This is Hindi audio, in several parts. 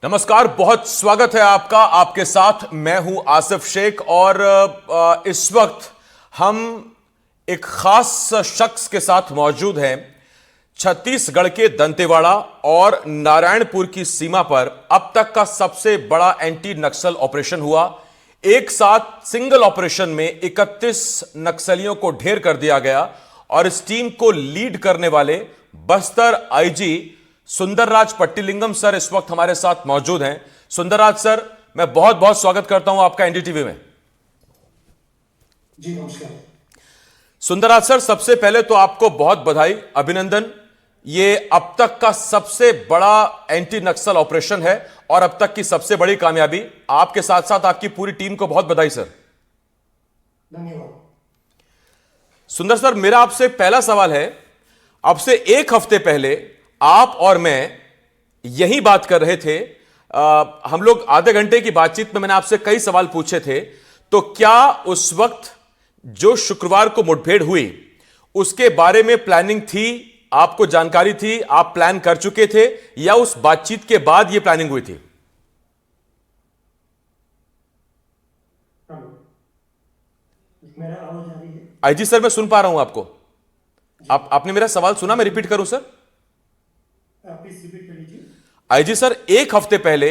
नमस्कार, बहुत स्वागत है आपका। आपके साथ मैं हूं आसिफ शेख और इस वक्त हम एक खास शख्स के साथ मौजूद हैं। छत्तीसगढ़ के दंतेवाड़ा और नारायणपुर की सीमा पर अब तक का सबसे बड़ा एंटी नक्सल ऑपरेशन हुआ। एक साथ सिंगल ऑपरेशन में 31 नक्सलियों को ढेर कर दिया गया और इस टीम को लीड करने वाले बस्तर आईजी सुंदरराज पट्टीलिंगम सर इस वक्त हमारे साथ मौजूद हैं। सुंदरराज सर, मैं बहुत बहुत स्वागत करता हूं आपका एनडीटीवी में। जी नमस्कार। सुंदरराज सर, सबसे पहले तो आपको बहुत बधाई, अभिनंदन। ये अब तक का सबसे बड़ा एंटी नक्सल ऑपरेशन है और अब तक की सबसे बड़ी कामयाबी। आपके साथ साथ आपकी पूरी टीम को बहुत बधाई सर। धन्यवाद। सुंदर सर, मेरा आपसे पहला सवाल है। अब से एक हफ्ते पहले आप और मैं यही बात कर रहे थे। हम लोग आधे घंटे की बातचीत में मैंने आपसे कई सवाल पूछे थे। तो क्या उस वक्त जो शुक्रवार को मुठभेड़ हुई उसके बारे में प्लानिंग थी, आपको जानकारी थी, आप प्लान कर चुके थे, या उस बातचीत के बाद यह प्लानिंग हुई थी? मेरा आवाज आ रही है? आईजी सर, मैं सुन पा रहा हूं आपको। आपने मेरा सवाल सुना? मैं रिपीट करूं सर? प्लीज रिपीट कर लीजिए। आईजी सर, एक हफ्ते पहले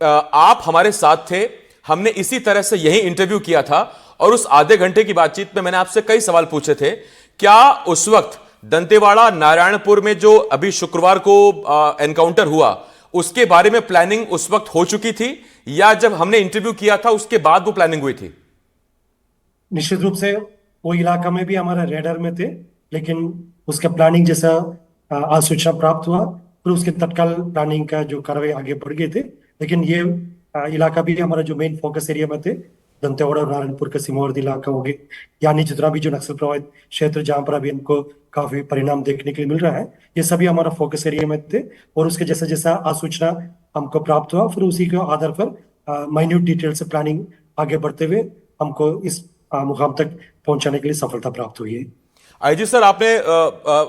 आप हमारे साथ थे। हमने इसी तरह से यही इंटरव्यू किया था और उस आधे घंटे की बातचीत में मैंने आपसे कई सवाल पूछे थे। क्या उस वक्त दंतेवाड़ा नारायणपुर में जो अभी शुक्रवार को एनकाउंटर हुआ उसके बारे में प्लानिंग उस वक्त हो चुकी थी, या जब हमने इंटरव्यू किया था उसके बाद वो प्लानिंग हुई थी? निश्चित रूप से वो इलाका में भी हमारा रेडर में थे, लेकिन उसका प्लानिंग जैसा आज सूचना प्राप्त हुआ, फिर उसके तत्काल प्लानिंग का जो कार्रवाई आगे बढ़ गए थे। लेकिन ये इलाका भी हमारा जो मेन फोकस एरिया में थे, दंतेवाड़ा और नारायणपुर का सीमावर्ती इलाका हो गए, यानी जितना भी जो नक्सल प्रभावित क्षेत्र जहाँ पर अभी इनको काफी परिणाम देखने के लिए मिल रहा है, ये सभी हमारा फोकस एरिया में थे। और उसके जैसा जैसा आज सूचना हमको प्राप्त हुआ, फिर उसी के आधार पर माइन्यूट डिटेल से प्लानिंग आगे बढ़ते हुए हमको इस मुकाम तक पहुंचाने के लिए सफलता प्राप्त हुई है। आईजी सर, आपने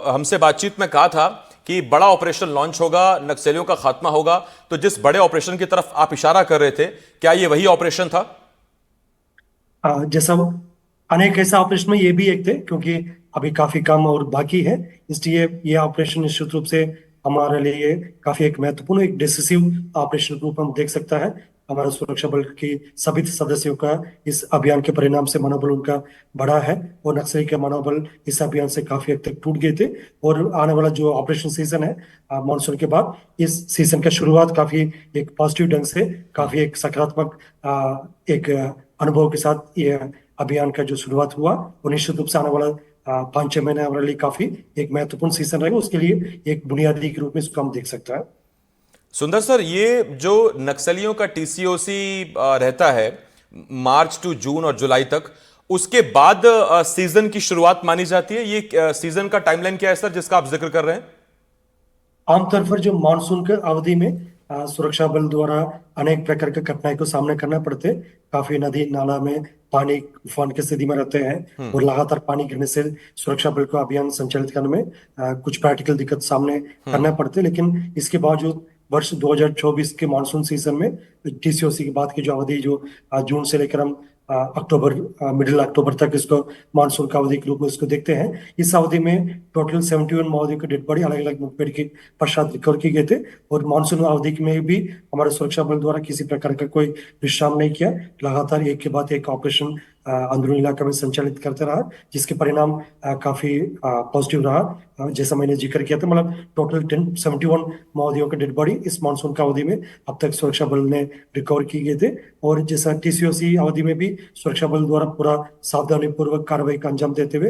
हमसे बातचीत में कहा था कि बड़ा ऑपरेशन लॉन्च होगा, नक्सलियों का खात्मा होगा। तो जिस बड़े ऑपरेशन की तरफ आप इशारा कर रहे थे, क्या ये वही ऑपरेशन था? जैसा अनेक ऐसा ऑपरेशन में ये भी एक थे, क्योंकि अभी काफी काम और बाकी है, इसलिए ये ऑपरेशन निश्चित रूप से हमारे लिए काफी एक महत्वपूर्ण, एक डिसिसिव ऑपरेशन के रूप में हम देख सकता है। हमारा सुरक्षा बल की सभी सदस्यों का इस अभियान के परिणाम से मनोबल उनका बढ़ा है और नक्सली के मनोबल इस अभियान से काफी हद तक टूट गए थे। और आने वाला जो ऑपरेशन सीजन है मानसून के बाद, इस सीजन का शुरुआत काफी एक पॉजिटिव ढंग से, काफी एक सकारात्मक एक अनुभव के साथ ये अभियान का जो शुरुआत हुआ, वो निश्चित रूप से आने वाला 5-6 महीने हमारे लिए काफी एक महत्वपूर्ण सीजन रहेगा। उसके लिए एक बुनियादी के रूप में इसको हम देख सकते हैं। सुंदर सर, ये जो नक्सलियों का टीसीओसी रहता है मार्च टू जून और जुलाई तक, उसके बाद सीजन की शुरुआत मानी जाती है। ये सीजन का टाइमलाइन क्या है सर, जिसका आप जिक्र कर रहे हैं? आमतौर पर जो मानसून के अवधि में सुरक्षा बल द्वारा अनेक प्रकार के कठिनाई को सामना करना पड़ते, काफी नदी नाला में पानी उफान की स्थिति में रहते हैं और लगातार पानी गिरने से सुरक्षा बल को अभियान संचालित करने में कुछ प्रैक्टिकल दिक्कत सामने करना पड़ते। लेकिन इसके बावजूद वर्ष 2024 के मानसून सीजन में टीसीओसी की बात की जो अवधि, जो जून से लेकर हम अक्टूबर, मिडिल अक्टूबर तक इसको मानसून का अवधि के रूप में इसको देखते हैं, इस अवधि में टोटल 71 माओवादियों की डेड बॉडी अलग अलग मुठभेड़ के पश्चात रिकवर की गए थे। और मानसून अवधि में भी हमारे सुरक्षा बल द्वारा किसी प्रकार का कोई विश्राम नहीं किया, लगातार एक के बाद एक ऑपरेशन अंदरूनी इलाके में संचालित करते रहा, जिसके परिणाम काफी पॉजिटिव रहा। जैसा मैंने जिक्र किया था, मतलब टोटल 71 माओवादियों के डेड बॉडी इस मानसून का अवधि में अब तक सुरक्षा बल ने रिकवर की गए थे। और जैसा टीसीओसी अवधि में भी सुरक्षा बल द्वारा पूरा सावधानी पूर्वक कार्रवाई का अंजाम देते हुए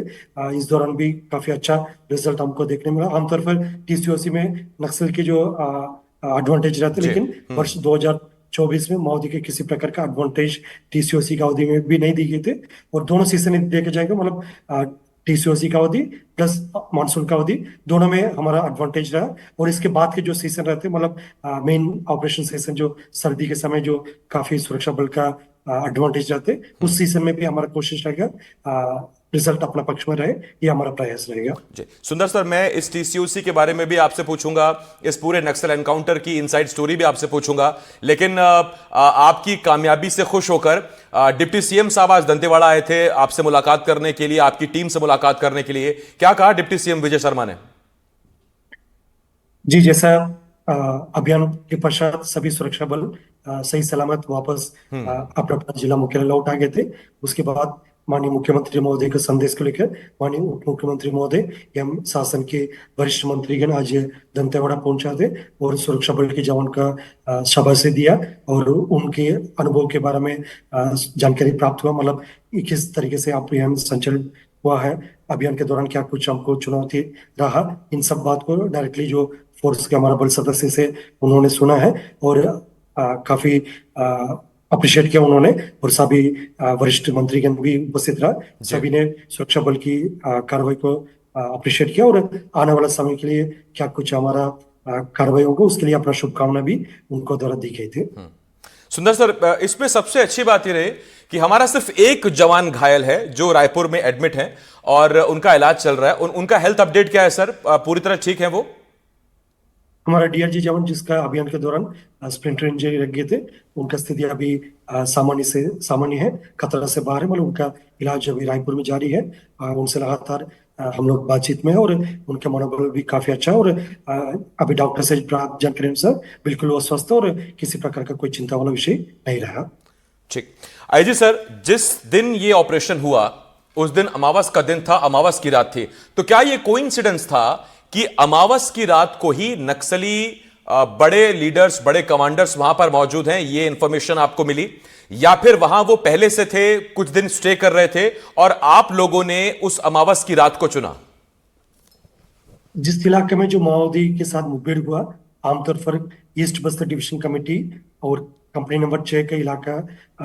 इस दौरान भी काफी अच्छा रिजल्ट हमको देखने मिला। आमतौर पर टीसीओसी में नक्सल की जो एडवांटेज रहते, जी। लेकिन वर्ष 2024 में माओवादी के किसी प्रकार का एडवांटेज टीसीओसी का अवधि में भी नहीं दी गई थे। और दोनों सीजन देखे जाएंगे, मतलब टीसीओसी का अवधि प्लस मानसून का अवधि, दोनों में हमारा एडवांटेज रहा। और इसके बाद के जो सीजन रहते, मतलब मेन ऑपरेशन सीजन जो सर्दी के समय जो काफी सुरक्षा बल का एडवांटेज रहते, उस सीजन में भी हमारा कोशिश रहेगा रिजल्ट अपना पक्ष में रहे, ये हमारा प्रयास रहेगा। जी सुंदर सर, मैं इस टीसीयूसी के बारे में भी आपसे पूछूंगा, इस पूरे नक्सल एनकाउंटर की इनसाइड स्टोरी भी आपसे पूछूंगा, लेकिन आपकी कामयाबी से खुश होकर डिप्टी सीएम साहब आज दंतेवाड़ा आए थे आपसे मुलाकात करने के लिए, आपकी टीम से मुलाकात करने के लिए। क्या कहा डिप्टी सीएम विजय शर्मा ने? जी, जैसा अ, अभियान के पश्चात सभी सुरक्षा बल सही सलामत वापस अपना अपना जिला मुख्यालय लौट आ गए थे। उसके बाद माननीय मुख्यमंत्री महोदय के संदेश को लेकर माननीय उप मुख्यमंत्री महोदय एवं शासन के वरिष्ठ मंत्रीगण आज दंतेवाड़ा पहुंचा थे और सुरक्षा बल के जवान का शाबाशी दिया और उनके अनुभव के बारे में जानकारी प्राप्त हुआ। मतलब किस तरीके से अभियान संचालित हुआ है, अभियान के दौरान क्या कुछ हमको चुनौती रहा, इन सब बात को डायरेक्टली जो फोर्स के हमारा बल सदस्य से उन्होंने सुना है और काफी अप्रिशिएट किया उन्होंने। और सभी वरिष्ठ मंत्रीगण भी उपस्थित रहा, सभी ने सुरक्षा बल की कार्रवाई को अप्रिशिएट किया और आने वाला समय के लिए क्या कुछ हमारा कार्रवाई होगा उसके लिए अपना शुभकामना भी उनको द्वारा दी गई थी। सुंदर सर, इसमें सबसे अच्छी बात यह रही कि हमारा सिर्फ एक जवान घायल है जो रायपुर में एडमिट है और उनका इलाज चल रहा है। उनका हेल्थ अपडेट क्या है सर? पूरी तरह ठीक है वो? हमारा डीआरजी जवान जिसका अभियान के दौरान स्प्लिंटर इंजरी लग गए थे, उनका स्थिति अभी सामान्य है, खतरा से बाहर है। मतलब उनका इलाज अभी रायपुर में जारी है। उनसे लगातार हम लोग बातचीत में हैं और उनका मनोबल भी काफी अच्छा है और अभी डॉक्टर से प्राप्त जानकारी अनुसार बिल्कुल वो स्वस्थ है और किसी प्रकार का कोई चिंता वाला विषय नहीं रहा। ठीक। आईजी सर, जिस दिन ये ऑपरेशन हुआ उस दिन अमावस का दिन था, अमावस की रात थी, तो क्या ये कोइंसिडेंस था कि अमावस की रात को ही नक्सली बड़े लीडर्स, बड़े कमांडर्स वहां पर मौजूद हैं, ये इंफॉर्मेशन आपको मिली, या फिर वहां वो पहले से थे, कुछ दिन स्टे कर रहे थे और आप लोगों ने उस अमावस की रात को चुना? जिस इलाके में जो माओवादी के साथ मुठभेड़ हुआ, आमतौर पर ईस्ट बस्तर डिवीजन कमेटी और कंपनी नंबर 6 का इलाका,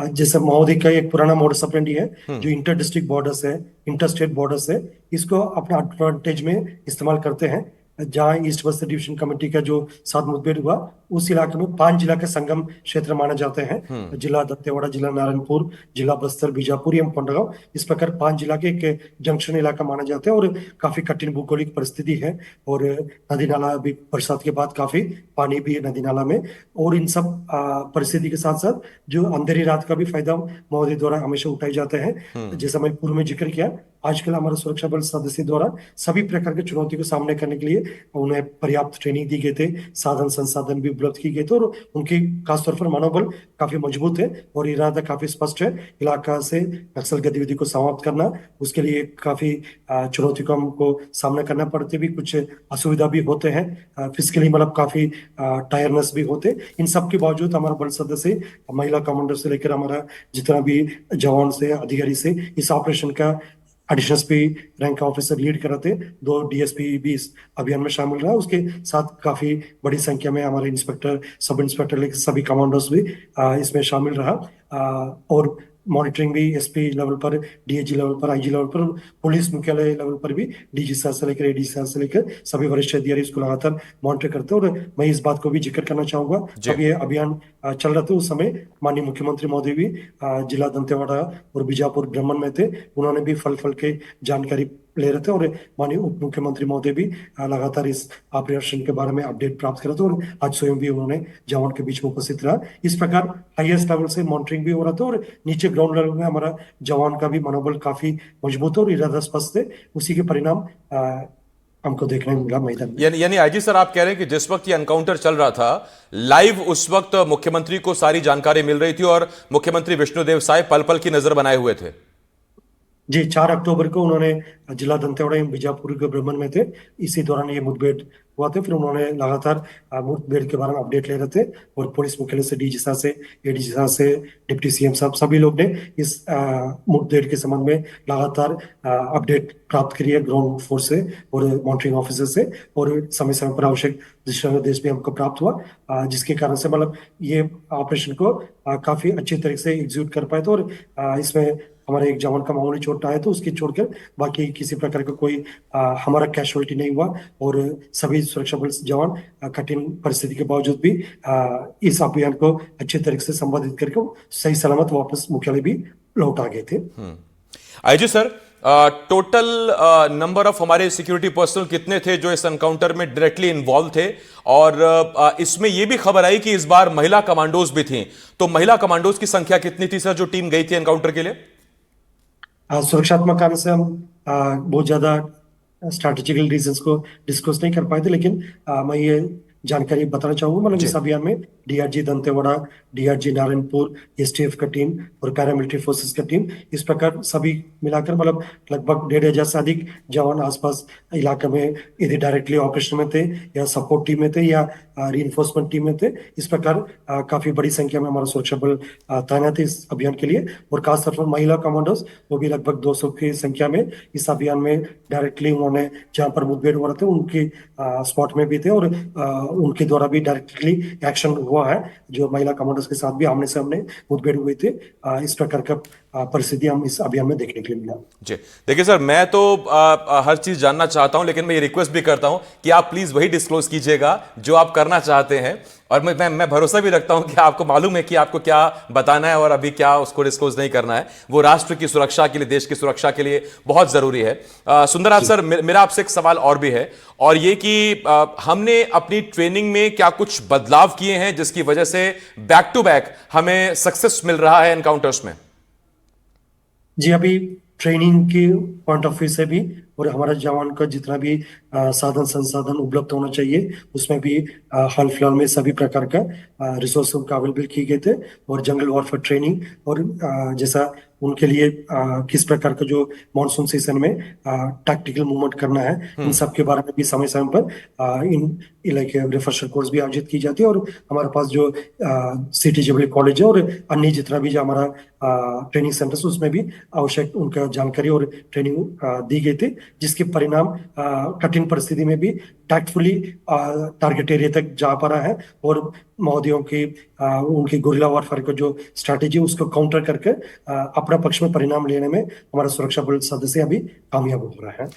जैसे माओवादी का एक पुराना मोडस ऑपरेंडी है जो इंटर डिस्ट्रिक्ट बॉर्डर्स है, इंटर स्टेट बॉर्डर्स है, इसको अपना एडवांटेज में इस्तेमाल करते हैं। जहां ईस्ट बस्तर डिवीजन कमेटी का जो साथ मुठभेड़ हुआ उस इलाके में 5 जिला के संगम क्षेत्र माने जाते हैं, जिला दंतेवाड़ा, जिला नारायणपुर, जिला बस्तर, बीजापुर एवं कोंडागांव। इस प्रकार 5 जिला के एक जंक्शन इलाका माना जाता है और काफी कठिन भौगोलिक परिस्थिति है और नदी नाला भी बरसात के बाद काफी पानी भी है नदी नाला में। और इन सब परिस्थिति के साथ साथ जो अंधेरी रात का भी फायदा माओवादी द्वारा हमेशा उठाए जाते हैं। जैसा मैं पूर्व में जिक्र किया, आजकल हमारे सुरक्षा बल सदस्य द्वारा सभी प्रकार की चुनौती को सामने करने के लिए उन्हें पर्याप्त ट्रेनिंग दी गई थे, साधन संसाधन भी उपलब्ध किए गए थे और उनकी खासतौर पर मनोबल काफी मजबूत है और इरादा काफी स्पष्ट है, इलाका से नक्सल गतिविधि को समाप्त करना। उसके लिए काफी चुनौती को हमको सामना करना पड़ते, भी कुछ असुविधा भी होते हैं, फिजिकली मतलब काफी टायरनेस भी होते। इन सब के बावजूद हमारा बल सदस्य, महिला कमांडर से लेकर हमारा जितना भी जवान से अधिकारी से इस ऑपरेशन का एडिशनल एसपी रैंक का ऑफिसर लीड कर रहे थे, 2 डीएसपी भी इस अभियान में शामिल रहा। उसके साथ काफी बड़ी संख्या में हमारे इंस्पेक्टर, सब इंस्पेक्टर लेकर सभी कमांडर्स भी इसमें शामिल रहा और मॉनिटरिंग भी एसपी लेवल पर, डीएजी लेवल पर, आईजी लेवल पर, पुलिस मुख्यालय लेवल पर भी डीजी साहब से लेकर एडी साहब से लेकर सभी वरिष्ठ अधिकारी इसको लगातार मॉनिटर करते हैं। और मैं इस बात को भी जिक्र करना चाहूंगा, जब ये अभियान चल रहा था उस समय माननीय मुख्यमंत्री महोदय भी जिला दंतेवाड़ा और बीजापुर भ्रमण में थे, उन्होंने भी फल के जानकारी ले रहे थे और माननीय उप मुख्यमंत्री महोदय भी लगातार इस ऑपरेशन के बारे में अपडेट प्राप्त कर रहे थे और आज स्वयं भी उन्होंने जवान के बीच में उपस्थित रहा। इस प्रकार हाईएस्ट लेवल से मॉनिटरिंग भी हो रहा था और नीचे ग्राउंड लेवल में हमारा जवान का भी मनोबल काफी मजबूत और इरादा स्पष्ट थे। उसी के परिणाम हमको देखने को मिला मैदान में। यानी आईजी सर, आप कह रहे हैं कि जिस वक्त ये एनकाउंटर चल रहा था लाइव, उस वक्त मुख्यमंत्री को सारी जानकारी मिल रही थी और मुख्यमंत्री विष्णुदेव साय पल पल की नजर बनाए हुए थे? जी, 4 अक्टूबर को उन्होंने जिला दंतेवाड़ा एवं बीजापुर के भ्रमण में थे, इसी दौरान ये मुठभेड़ हुआ था। फिर उन्होंने लगातार मुठभेड़ के बारे में अपडेट ले रहे थे और पुलिस मुख्यालय से, डीजी साहब से, एडीजी साहब से, डिप्टी सीएम साहब, सभी लोग ने इस मुठभेड़ के संबंध में लगातार अपडेट प्राप्त करी है ग्राउंड फोर्स से और मॉनिटरिंग ऑफिसर से और समय समय पर आवश्यक दिशा निर्देश भी हमको प्राप्त हुआ, जिसके कारण से मतलब ये ऑपरेशन को काफी अच्छी तरह से एग्जीक्यूट कर पाए थे। और इसमें हमारे एक जवान का मामूली चोट आया तो उसकी छोड़कर बाकी किसी प्रकार का कोई हमारा कैजुअलिटी नहीं हुआ और सभी सुरक्षा बल जवान कठिन परिस्थिति के बावजूद भी इस अभियान को अच्छे तरीके से संबोधित करके सही सलामत वापस मुख्यालय भी लौट आ गए थे। IG sir, total number of हमारे सिक्योरिटी पर्सनल कितने थे जो इस एनकाउंटर में डायरेक्टली इन्वॉल्व थे? और इसमें यह भी खबर आई कि इस बार महिला कमांडोज भी थी, तो महिला कमांडोज की संख्या कितनी थी सर जो टीम गई थी एनकाउंटर के लिए? सुरक्षात्मक कारण से हम बहुत ज्यादा स्ट्रैटेजिकल रीजंस को डिस्कस नहीं कर पाए थे, लेकिन मैं ये जानकारी बताना चाहूंगा। मतलब जी। इस अभियान में DRG Dantewada, DRG Narayanpur, STF का टीम और पैरामिलिट्री फोर्सेस का टीम, इस प्रकार सभी मिलाकर मतलब लगभग 1,500 से अधिक जवान आसपास इलाके में यदि डायरेक्टली ऑपरेशन में थे या सपोर्ट टीम में थे या रीइंफोर्समेंट टीम में थे। इस प्रकार काफी बड़ी संख्या में हमारा सुरक्षा बल तैनात है इस अभियान के लिए। और खासतौर पर महिला कमांडोज वो भी लगभग 200 की संख्या में इस अभियान में डायरेक्टली उन्होंने जहां पर मुठभेड़ हो रहे थे उनके स्पॉट में भी थे, और उनके द्वारा भी डायरेक्टली एक्शन हुआ है। जो महिला कमांडोज के साथ भी आमने सामने मुठभेड़ हुए थे। इस प्रकार का परिस्थिति हम इस अभियान में देखने के लिए मिला। जी देखिए सर, मैं तो हर चीज जानना चाहता हूं, लेकिन मैं ये रिक्वेस्ट भी करता हूं कि आप प्लीज वही डिस्क्लोज कीजिएगा जो आप करना चाहते हैं। और मैं भरोसा भी रखता हूं कि आपको मालूम है कि आपको क्या बताना है और अभी क्या उसको डिस्क्लोज नहीं करना है। वो राष्ट्र की सुरक्षा के लिए, देश की सुरक्षा के लिए बहुत जरूरी है। सुंदरराज सर, मेरा आपसे एक सवाल और भी है, और ये कि हमने अपनी ट्रेनिंग में क्या कुछ बदलाव किए हैं जिसकी वजह से बैक टू बैक हमें सक्सेस मिल रहा है एनकाउंटर्स में? जी, अभी ट्रेनिंग के पॉइंट ऑफ व्यू से भी और हमारा जवान का जितना भी साधन संसाधन उपलब्ध होना चाहिए उसमें भी हाल फिलहाल में सभी प्रकार का रिसोर्स का अवेलेबल किए गए थे। और जंगल वॉरफेयर ट्रेनिंग और जैसा उनके लिए किस प्रकार का जो मानसून सीजन में टैक्टिकल मूवमेंट करना है, इन सब के बारे में भी समय समय पर इन लाइक रिफ्रेशर कोर्स भी आयोजित की जाती है। और हमारे पास जो सिटी जेबली कॉलेज है और अन्य जितना भी जो हमारा ट्रेनिंग सेंटर उसमें भी आवश्यक उनका जानकारी और ट्रेनिंग दी गई थी, जिसके परिणाम कठिन परिस्थिति में भी टैक्टफुली टारगेट एरिया तक जा पा रहा है। और माओवादियों की उनकी गुरिल्ला वॉरफेयर का जो स्ट्रैटेजी उसको काउंटर करके अपना पक्ष में परिणाम लेने में हमारा सुरक्षा बल सदस्य अभी कामयाब हो रहा है।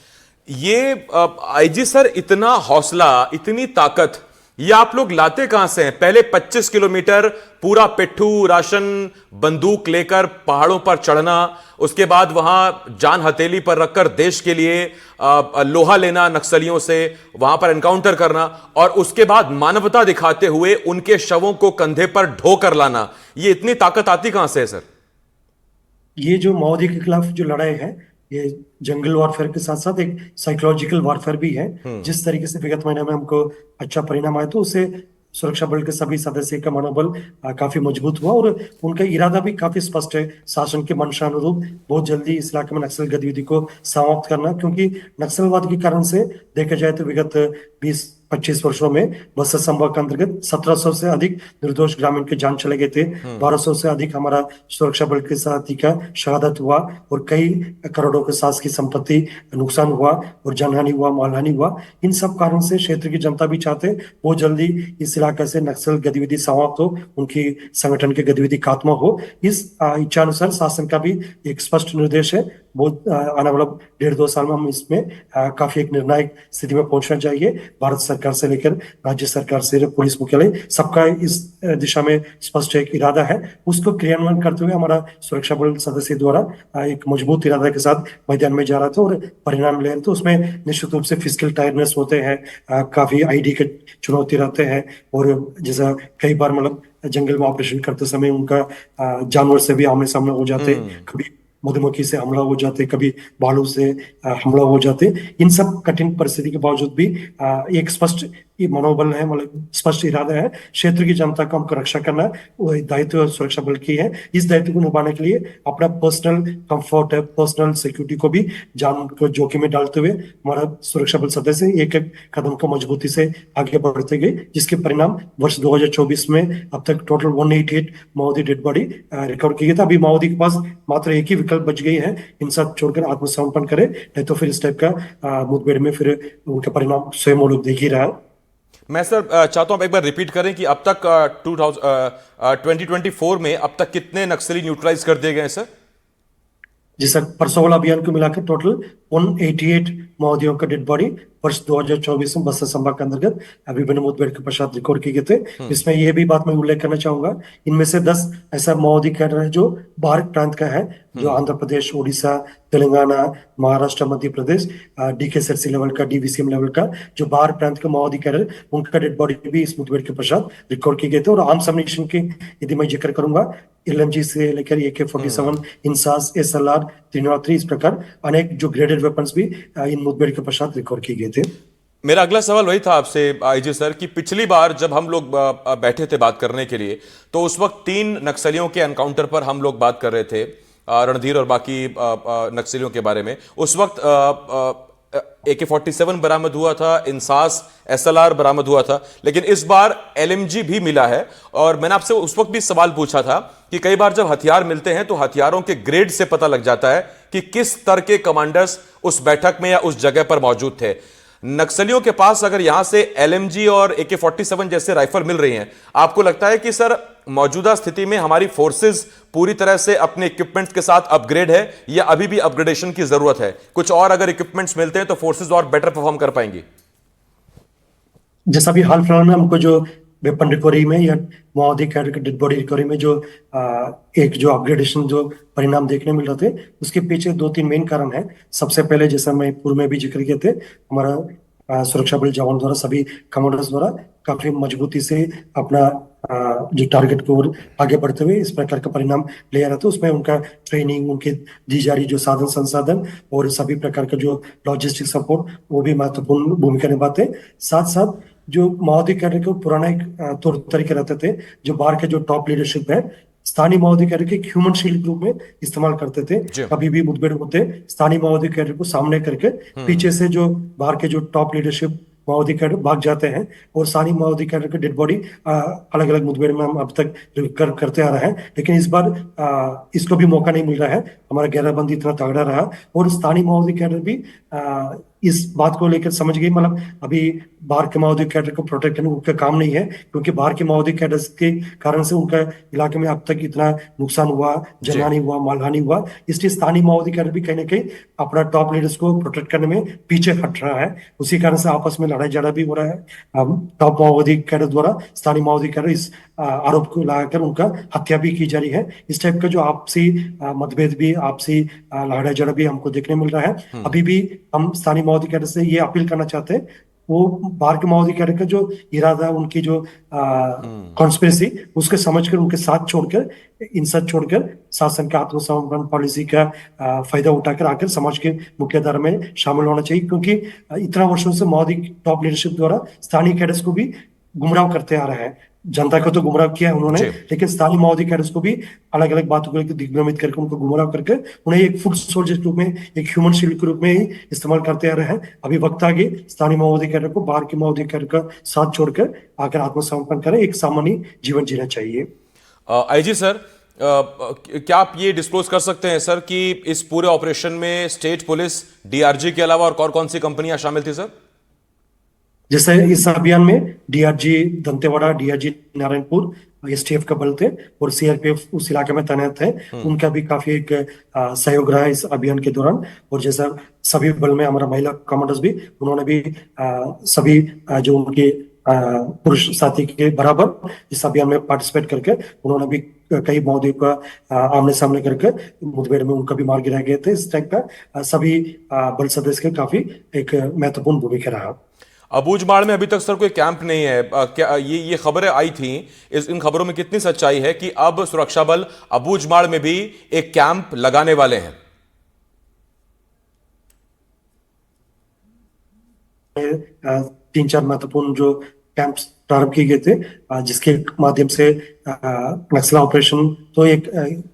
ये आईजी सर, इतना हौसला, इतनी ताकत ये आप लोग लाते कहां से हैं? पहले 25 किलोमीटर पूरा पिट्ठू राशन बंदूक लेकर पहाड़ों पर चढ़ना, उसके बाद वहां जान हथेली पर रखकर देश के लिए लोहा लेना नक्सलियों से, वहां पर एनकाउंटर करना, और उसके बाद मानवता दिखाते हुए उनके शवों को कंधे पर ढोकर लाना, ये इतनी ताकत आती कहां से है सर? ये जो माओवादी के खिलाफ जो लड़ाई है, ये जंगल वॉरफेयर के साथ साथ एक साइकोलॉजिकल वॉरफेयर भी है। जिस तरीके से विगत महीने में हमको अच्छा परिणाम आया तो उससे सुरक्षा बल के सभी सदस्य का मनोबल काफी मजबूत हुआ और उनका इरादा भी काफी स्पष्ट है। शासन के मंशा अनुरूप बहुत जल्दी इस इलाके में नक्सल गतिविधि को समाप्त करना, क्योंकि नक्सलवाद के कारण से देखा जाए तो विगत 20-25 वर्षों में बस्तर संभाग के अंतर्गत 1700 से अधिक निर्दोष ग्रामीण के जान चले गए थे। 1200 से अधिक हमारा सुरक्षा बल के साथी का शहादत हुआ और कई करोड़ों के सास की संपत्ति नुकसान हुआ और जनहानि हुआ, मालहानि हुआ। इन सब कारण से क्षेत्र की जनता भी चाहते बहुत जल्दी इस इलाके से नक्सल गतिविधि समाप्त हो, उनकी संगठन की गतिविधि खात्मा हो। इस इच्छा अनुसार शासन का भी एक स्पष्ट निर्देश है। बहुत आने वाला 1.5-2 साल में हम इसमें काफी एक निर्णायक स्थिति में पहुंचना चाहिए। भारत सरकार से लेकर राज्य सरकार से पुलिस मुख्यालय सबका इस दिशा में स्पष्ट एक इरादा है। उसको क्रियान्वयन करते हुए हमारा सुरक्षा बल सदस्य द्वारा एक मजबूत इरादा के साथ मैदान में जा रहा था और परिणाम ले रहे थे। उसमें निश्चित रूप से फिजिकल टायर्डनेस होते हैं, काफी आईडी के चुनौती रहते हैं, और जैसा कई बार मतलब जंगल में ऑपरेशन करते समय उनका जानवर से भी आमने सामने हो जाते, कभी मधुमक्खी से हमला हो जाते, कभी भालू से हमला हो जाते। इन सब कठिन परिस्थिति के बावजूद भी एक स्पष्ट मनोबल है, मतलब स्पष्ट इरादा है क्षेत्र की जनता को हमको रक्षा करना, वो दायित्व सुरक्षा बल की है। इस दायित्व को निभाने के लिए अपना पर्सनल कंफर्ट है, पर्सनल सिक्योरिटी को भी जान को जोखिम में डालते हुए हमारा सुरक्षा बल सदस्य एक एक कदम को मजबूती से आगे बढ़ते गए, जिसके परिणाम वर्ष 2024 में अब तक टोटल 188 माओवादी डेड बॉडी रिकवर की गई था। अभी माओवादी के पास मात्र एक ही विकल्प बच गई है, हिंसा छोड़कर आत्मसमर्पण करे, नहीं तो फिर इस टाइप का मुठभेड़ में फिर उनका परिणाम स्वयं वो लोग देख ही रहा है। मैं सर चाहता हूं आप एक बार रिपीट करें कि अब तक 2024 में अब तक कितने नक्सली न्यूट्रलाइज कर दिए गए सर? जी सर, परसों वाला अभियान को मिलाकर टोटल 188 माओवादियों का डेड बॉडी वर्ष 2024 में बस्तर संभाग के अंतर्गत विभिन्न मुठभेड़ के पश्चात रिकॉर्ड किए गए थे। इसमें यह भी बात मैं उल्लेख करना चाहूंगा, इनमें से 10 ऐसा माओवादी कैडर है जो बाहर प्रांत का है, जो आंध्र प्रदेश, उड़ीसा, तेलंगाना, महाराष्ट्र, मध्य प्रदेश, डीकेएसआरसी लेवल का, डीवीसीएम लेवल का जो बाहर प्रांत के माओवादी कैडर, उनका डेड बॉडी भी इस मुठभेड़ के पश्चात रिकॉर्ड किए गए थे। और आर्म्स अम्युनिशन की यदि मैं जिक्र करूंगा, एलएमजी से लेकर AK-47, इंसास, SLR, 303, इस प्रकार अनेक जो ग्रेडेड वेपन्स भी इन मुठभेड़ के पश्चात रिकॉर्ड किए गए थे। मेरा अगला सवाल वही था आपसे आईजी सर कि पिछली बार जब हम लोग बैठे थे बात करने के लिए, तो उस वक्त 3 नक्सलियों के एनकाउंटर पर हम लोग बात कर रहे थे, रणधीर और बाकी नक्सलियों के बारे में। उस वक्त AK-47 बरामद हुआ था, इंसास, SLR बरामद हुआ था, लेकिन इस बार LMG भी मिला है। और मैंने आपसे उस वक्त भी सवाल पूछा था कि कई बार जब हथियार मिलते हैं तो हथियारों के ग्रेड से पता लग जाता है कि किस स्तर के कमांडर्स उस बैठक में या उस जगह पर मौजूद थे। नक्सलियों के पास अगर यहां से LMG और AK-47 जैसे राइफल मिल रही हैं, आपको लगता है कि सर मौजूदा स्थिति में हमारी फोर्सेस पूरी तरह से अपने इक्विपमेंट्स के साथ अपग्रेड है या अभी भी अपग्रेडेशन की जरूरत है? कुछ और अगर इक्विपमेंट्स मिलते हैं तो फोर्सेस और बेटर परफॉर्म कर पाएंगी? जैसा भी हाल फिलहाल में हमको जो वेपन रिकवरी में या माओवादी कैडर के डेड बॉडी रिकवरी में जो एक जो अपग्रेडेशन जो परिणाम देखने मिल रहे थे, उसके पीछे 2-3 मेन कारण है। सबसे पहले, जैसा मैं पूर्व में भी जिक्र किए थे, हमारा सुरक्षा बल जवान द्वारा, सभी कमांडर्स द्वारा काफी मजबूती से अपना जो टारगेट को ओर आगे बढ़ते हुए इस प्रकार का परिणाम ले आ रहा था। उसमें उनका ट्रेनिंग, उनके दी जा रही जो साधन संसाधन और सभी प्रकार का जो लॉजिस्टिक सपोर्ट, वो भी महत्वपूर्ण भूमिका निभाते हैं। साथ साथ जो माओवादी कैडर के पुराना एक तौर तरीके रहते थे, जो बाहर के जो टॉप लीडरशिप है, स्थानीय माओवादी कैडर के ह्यूमन शील्ड के रूप में इस्तेमाल करते थे। जी। कभी भी मुठभेड़ होते, स्थानीय माओवादी कैडर को सामने करके पीछे से जो बाहर के जो टॉप लीडरशिप माओवादी कैडर भाग जाते हैं और सारी माओवादी कैडर की डेड बॉडी अलग अलग मुठभेड़ में हम अब तक करते आ रहे हैं। लेकिन इस बार इसको भी मौका नहीं मिल रहा है। हमारा घेराबंदी इतना तगड़ा रहा और स्थानीय माओवादी कैडर भी इस बात को लेकर समझ गई, मतलब अभी बाहर के माओवादी कैडर को प्रोटेक्ट करने उनका काम नहीं है, क्योंकि बाहर के माओवादी कैडर के कारण से उनका इलाके में अब तक इतना नुकसान हुआ, जनहानि हुआ, मालहानि हुआ। इसलिए स्थानीय माओवादी कैडर भी कहीं ना कहीं अपना टॉप लीडर्स को प्रोटेक्ट करने में पीछे हट रहा है। उसी कारण से आपस में लड़ाई झगड़ा भी हो रहा है। टॉप माओवादी कैडर द्वारा स्थानीय माओवादी कैडर इस आरोप को लगाकर उनका हत्या भी की जा रही है। इस टाइप का जो आपसी मतभेद भी, आपसी लड़ाई झगड़ा भी हमको देखने मिल रहा है। अभी भी हम स्थानीय माओवादी कैडर से ये अपील करना चाहते हैं, वो बाहर के माओवादी कैडर का जो इरादा, उनकी जो कॉन्स्पिरेसी, उसके समझकर उनके साथ छोड़कर, इंसाफ छोड़कर शासन के आत्मसमर्पण पॉलिसी का फायदा उठाकर आकर समाज के मुख्य धारा में शामिल होना चाहिए। क्योंकि इतना वर्षों से माओवादी टॉप लीडरशिप द्वारा स्थानीय कैडर्स को भी गुमराह करते आ रहा है। जनता को तो गुमराह किया है उन्होंने, लेकिन स्थानीय माओवादी कैडर्स को भी अलग अलग बातों को लेकर दिग्भ्रमित करके उनको गुमराह करके उन्हें एक फुट सोल्जर के रूप में, एक ह्यूमन शील्ड के रूप में ही इस्तेमाल करते आ रहे हैं। अभी वक्त आ गई स्थानीय माओवादी कैडर को बाहर के माओवादी कैडर का साथ छोड़कर आकर आत्मसमर्पण करें, एक सामान्य जीवन जीना चाहिए। आईजी सर, क्या आप ये डिस्क्लोज कर सकते हैं सर कि इस पूरे ऑपरेशन में स्टेट पुलिस, DRG के अलावा और कौन सी कंपनियां शामिल थी सर? जैसे इस अभियान में DRG Dantewada, DRG Narayanpur, STF का बल थे और CRPF उस इलाके में तैनात है। उनका भी काफी एक सहयोग रहा है इस अभियान के दौरान। और जैसा सभी बल में हमारा महिला कमांडर्स भी, उन्होंने भी सभी जो उनके पुरुष साथी के बराबर इस अभियान में पार्टिसिपेट करके उन्होंने भी कई माओवादियों का आमने सामने करके मुठभेड़ में उनका भी मार गिराए गए थे। इस टाइप का सभी बल सदस्य का काफी एक महत्वपूर्ण भूमिका रहा। अबूझमाड़ में अभी तक सर कोई कैंप नहीं है, क्या ये खबरें आई थी, इन खबरों में कितनी सच्चाई है कि अब सुरक्षा बल अबूझमाड़ में भी एक कैंप लगाने वाले हैं? 3-4 महत्वपूर्ण जो कैंप प्रारंभ किए गए थे, जिसके माध्यम से नक्सल ऑपरेशन तो एक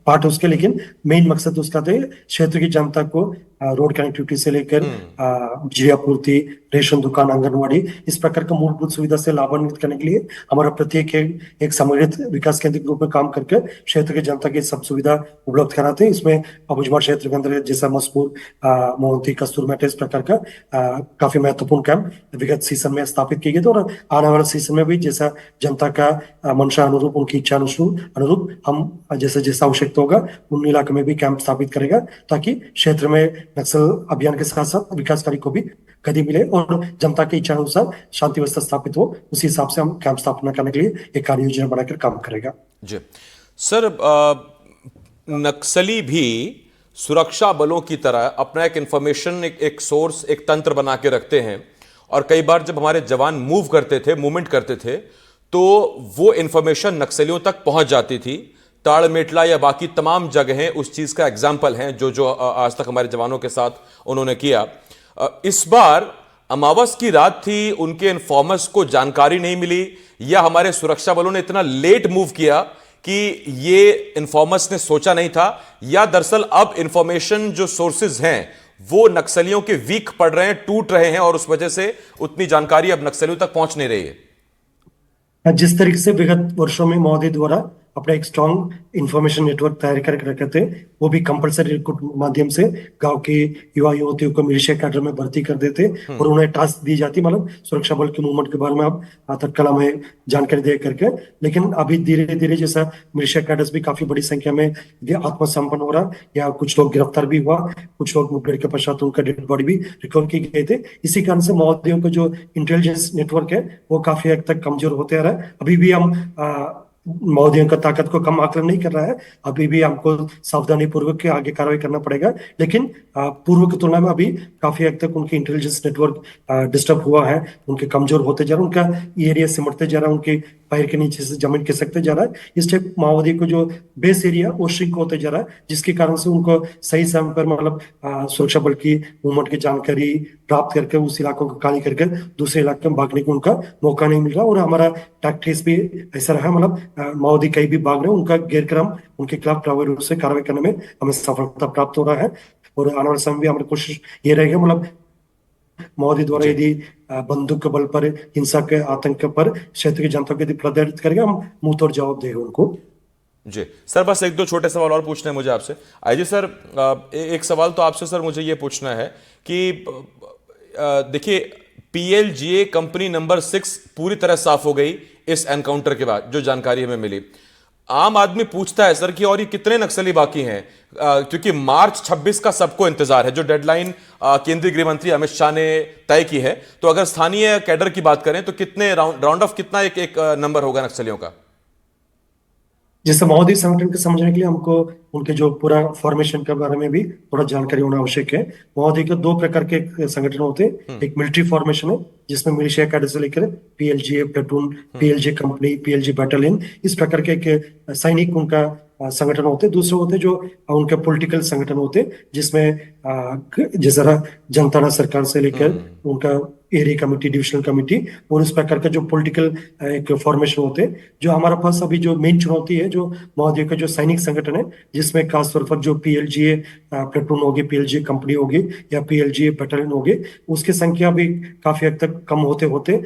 पार्ट उसके, लेकिन मेन मकसद उसका था क्षेत्र की जनता को रोड कनेक्टिविटी से लेकर बिजली आपूर्ति, रेशन दुकान, आंगनवाड़ी, इस प्रकार का मूलभूत सुविधा से लाभान्वित करने के लिए हमारा प्रत्येक एक समन्वित विकास केंद्र के रूप में काम करके क्षेत्र की जनता की सब सुविधा उपलब्ध कराते हैं। इसमें अबूझमाड़ क्षेत्र के अंदर जैसा मसपूर, मोहंती, कस्तूरमेट, इस प्रकार का काफी महत्वपूर्ण कैंप विगत सीजन में स्थापित किए गए थे और आने वाले सीजन में भी जैसा जनता जनता का मंशा अनुरूप, उनकी इच्छा अनुरूप हम जैसे जैसा आवश्यकता होगा उन इलाकों में भी कैंप स्थापित करेगा, ताकि क्षेत्र में नक्सल अभियान के साथ साथ विकास कार्य को भी गति मिले और जनता की इच्छा अनुसार शांति व्यवस्था स्थापित हो। उसी हिसाब से हम कैंप स्थापना करने के लिए एक कार्य योजना बनाकर काम करेगा। जी सर, नक्सली भी सुरक्षा बलों की तरह अपना एक इंफॉर्मेशन, एक सोर्स, एक तंत्र बना के रखते हैं, और कई बार जब हमारे जवान मूव करते थे, मूवमेंट करते थे, तो वो इंफॉर्मेशन नक्सलियों तक पहुंच जाती थी। ताड़मेटला या बाकी तमाम जगहें उस चीज का एग्जाम्पल हैं जो जो आज तक हमारे जवानों के साथ उन्होंने किया। इस बार अमावस की रात थी, उनके इन्फॉर्मर्स को जानकारी नहीं मिली, या हमारे सुरक्षा बलों ने इतना लेट मूव किया कि ये इन्फॉर्मर्स ने सोचा नहीं था, या दरअसल अब इंफॉर्मेशन जो सोर्सेज हैं वो नक्सलियों के वीक पड़ रहे हैं, टूट रहे हैं, और उस वजह से उतनी जानकारी अब नक्सलियों तक पहुंच नहीं रही है। जिस तरीके से विगत वर्षों में मोदी द्वारा अपना एक स्ट्रॉन्ग इंफॉर्मेशन नेटवर्क तैयार करके रखे थे, वो भी कंपलसरी रिक्रूट माध्यम से गांव के युवा युवतियों को मिलिशिया कैडर में भर्ती कर देते और उन्हें टास्क दी जाती, मतलब सुरक्षा बल के मूवमेंट के बारे में आप तत्काल हमें जानकारी दे करके। लेकिन अभी धीरे धीरे जैसा मिलिशिया कैडर्स भी काफी बड़ी संख्या में आत्मसमर्पण हो रहा, या कुछ लोग गिरफ्तार भी हुआ, कुछ लोग मुठभेड़ के पश्चात उनका डेड बॉडी भी रिकवर की गए थे। इसी कारण से माओवादियों का जो इंटेलिजेंस नेटवर्क है वो काफी हद तक कमजोर होते आ रहा है। अभी भी हम माओवादियों का ताकत को कम आकलन नहीं कर रहा है, अभी भी हमको सावधानी पूर्वक के आगे कार्रवाई करना पड़ेगा। लेकिन पूर्व की तुलना में अभी काफी हद तक उनकी इंटेलिजेंस नेटवर्क डिस्टर्ब हुआ है, उनके कमजोर होते जा रहे हैं, उनका एरिया सिमटते जा रहा है, उनके पैर के नीचे से जमीन खिसकते जा रहा है। इस टाइप माओवादी को जो बेस एरिया वो श्रिंक होते जा रहा है, जिसके कारण से उनको सही समय पर मतलब सुरक्षा बल की मूवमेंट की जानकारी प्राप्त करके उस इलाकों को खाली करके दूसरे इलाके में भागने को उनका मौका नहीं मिल रहा। और हमारा टैक्टिक्स भी ऐसा रहा, मतलब माओवादी कहीं भी भाग रहे हैं, उनका गैर क्रम उनके खिलाफ प्रभावी रूप से कार्रवाई करने में हमें सफलता प्राप्त हो रहा है। और आने वाले समय में हमारी कोशिश ये रहेगी, मतलब माओवादी द्वारा यदि बंदूक के बल पर हिंसा के आतंक पर क्षेत्र की जनता को यदि प्रदर्शित करेगा, हम मुंह तोड़ जवाब देंगे उनको। जी सर, बस एक दो छोटे सवाल और पूछने हैं मुझे आपसे। आईजी सर, एक सवाल तो आपसे सर मुझे ये पूछना है कि देखिए, पीएलजीए कंपनी नंबर 6 पूरी तरह साफ हो गई इस एनकाउंटर के बाद, जो जानकारी हमें मिली। आम आदमी पूछता है सर कि और ये कितने नक्सली बाकी हैं, क्योंकि मार्च 26 का सबको इंतजार है, जो डेडलाइन केंद्रीय गृह मंत्री अमित शाह ने तय की है। तो अगर स्थानीय कैडर की बात करें तो कितने राउंड ऑफ कितना एक नंबर होगा नक्सलियों का? जैसे माओवादी संगठन को समझने के लिए हमको उनके जो पूरा फॉर्मेशन के बारे में भी थोड़ा जानकारी होना आवश्यक है। माओवादी के दो प्रकार के संगठन होते हैं, एक मिलिट्री फॉर्मेशन है जिसमें मिलिशिया कैडर से लेकर PLGA platoon, PLG company, PLG battalion, इस प्रकार के एक सैनिक उनका संगठन होते हैं। दूसरे होते जो उनके पॉलिटिकल संगठन होते, जिसमें जैसा जनता सरकार से लेकर उनका एरिया कमेटी, डिविजनल कमेटी और इस प्रकार का जो पॉलिटिकल एक फॉर्मेशन होते हैं। जो हमारे पास अभी जो मेन चुनौती है, जो माओवादियों का जो सैनिक संगठन है, जिसमें खासतौर पर जो पीएलजीए प्लेटून होगी, पीएलजीए कंपनी होगी या पीएलजीए बटालियन होगी, उसकी संख्या भी काफी हद तक कम होते होते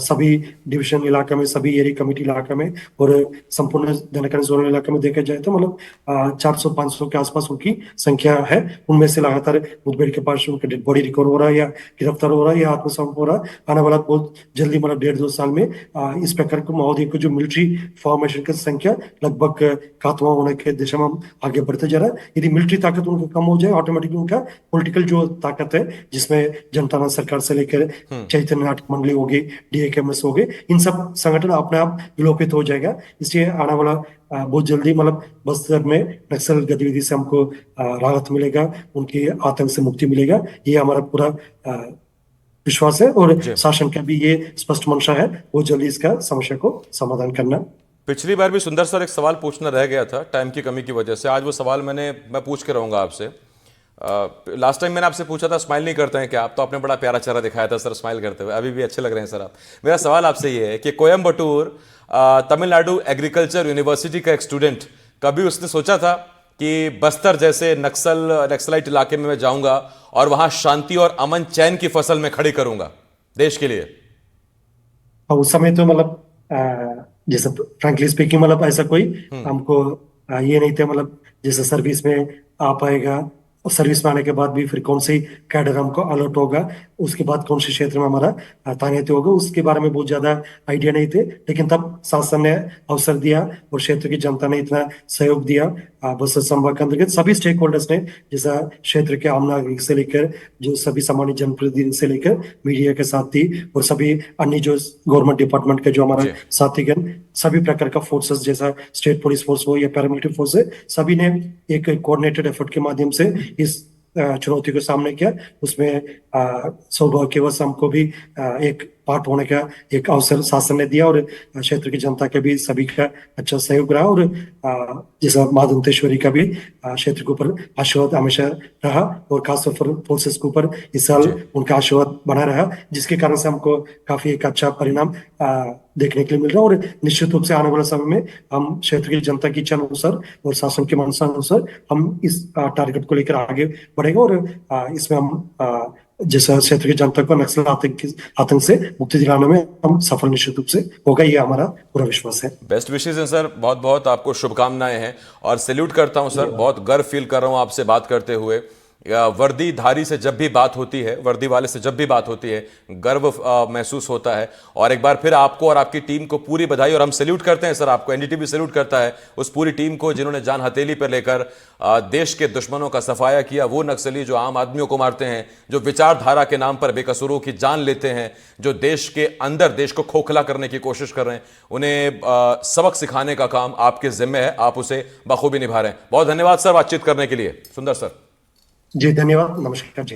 सभी डिविजन इलाका में, सभी एरिया कमेटी इलाका में और संपूर्ण धनकरण जोनल इलाका में देखा जाए तो मतलब 400-500 के आसपास उनकी संख्या है। उनमें से लगातार मुठभेड़ के पास उनका डेड बॉडी रिकवर हो रहा है या गिरफ्तार हो रहा है या आत्मसमर्पण हो रहा है। आने वाला बहुत जल्दी, मतलब 1.5-2 साल में इस प्रकार के माओवादियों को जो मिलिट्री फॉर्मेशन की संख्या लगभग खात्मा होने के दिशा में हम आगे बढ़ते जा रहा है। यदि मिलिट्री ताकत उनका कम हो जाए, ऑटोमेटिकली उनका पॉलिटिकल जो ताकत है, जिसमें जनता सरकार से लेकर चैतन्य नाटक मंडली होगी, डीएकेएमएस होगी, इन सब संगठन अपने आप विलोपित हो जाएगा। इसलिए आने वाला बहुत जल्दी, मतलब बस्तर में नक्सल गतिविधि से हमको राहत मिलेगा, उनकी आतंक से मुक्ति मिलेगा, ये हमारा पूरा विश्वास है। और शासन का भी ये स्पष्ट मंशा है, वो जल्दी इसका समस्या को समाधान करना। पिछली बार भी सुंदर सर एक सवाल पूछना रह गया था टाइम की कमी की वजह से, आज वो सवाल मैं पूछ के रहूंगा आपसे। लास्ट टाइम मैंने आपसे पूछा था स्माइल नहीं करते हैं क्या आप, तो आपने बड़ा प्यारा चेहरा दिखाया था सर स्माइल करते हुए, अभी भी अच्छे लग रहे हैं सर आप। मेरा सवाल आपसे ये है कि कोयम्बटूर तमिलनाडु एग्रीकल्चर यूनिवर्सिटी का एक स्टूडेंट, कभी उसने सोचा था कि बस्तर जैसे नक्सलाइट इलाके में मैं जाऊंगा और वहां शांति और अमन चैन की फसल में खड़ी करूंगा देश के लिए? उस समय तो मतलब जैसे फ्रैंकली स्पीकिंग, मतलब ऐसा कोई हमको ये नहीं था, मतलब जैसे सर्विस में आ पाएगा सर्विस में आने के बाद भी फिर कौन सी कैडर हमको अलर्ट होगा, उसके बाद कौन से क्षेत्र में हमारा तैनाती होगा, उसके बारे में बहुत ज्यादा आइडिया नहीं थे। लेकिन तब शासन ने अवसर दिया और क्षेत्र की जनता ने इतना सहयोग दिया। बस संपर्क के अंतर्गत सभी स्टेक होल्डर्स ने, जैसा क्षेत्र के आम नागरिक से लेकर जो सभी सामान्य जनप्रतिनिधि से लेकर मीडिया के साथी और सभी अन्य जो गवर्नमेंट डिपार्टमेंट के जो हमारा जी साथीगण, सभी प्रकार का फोर्सेस जैसा स्टेट पुलिस फोर्स हो या पैरामिलिट्री फोर्स है, सभी ने एक कोऑर्डिनेटेड एफर्ट के माध्यम से इस चुनौती को सामने किया। उसमें सौभाग्यवश हमको भी एक पार्ट होने का एक अवसर शासन ने दिया और क्षेत्र की जनता के भी सभी का अच्छा सहयोग रहा। और जैसा माँ दंतेश्वरी का भी क्षेत्र के ऊपर आशीर्वाद हमेशा रहा और खासतौर पर फोर्सेस के ऊपर इस साल जी उनका आशीर्वाद बना रहा, जिसके कारण से हमको काफी एक अच्छा परिणाम देखने के लिए मिल रहा है। और निश्चित रूप से आने वाले समय में हम क्षेत्र की जनता की इच्छा अनुसार और शासन की मंशा अनुसार हम इस टारगेट को लेकर आगे बढ़ेंगे और इसमें हम जैसा क्षेत्र की जनता को नक्सल आतंक से मुक्ति दिलाने में हम सफल निश्चित रूप से होगा, ये हमारा पूरा विश्वास है। बेस्ट विशेष हैं सर, बहुत बहुत आपको शुभकामनाएं हैं और सैल्यूट करता हूं सर, बहुत गर्व फील कर रहा हूं आपसे बात करते हुए। वर्दीधारी से जब भी बात होती है, वर्दी वाले से जब भी बात होती है, गर्व महसूस होता है। और एक बार फिर आपको और आपकी टीम को पूरी बधाई, और हम सैल्यूट करते हैं सर आपको, एनडीटीवी सैल्यूट करता है उस पूरी टीम को जिन्होंने जान हथेली पर लेकर देश के दुश्मनों का सफाया किया। वो नक्सली जो आम आदमियों को मारते हैं, जो विचारधारा के नाम पर बेकसूरों की जान लेते हैं, जो देश के अंदर देश को खोखला करने की कोशिश कर रहे हैं, उन्हें सबक सिखाने का काम आपके जिम्मे है, आप उसे बखूबी निभा रहे हैं। बहुत धन्यवाद सर बातचीत करने के लिए। सुंदर सर। जी धन्यवाद, नमस्कार जी।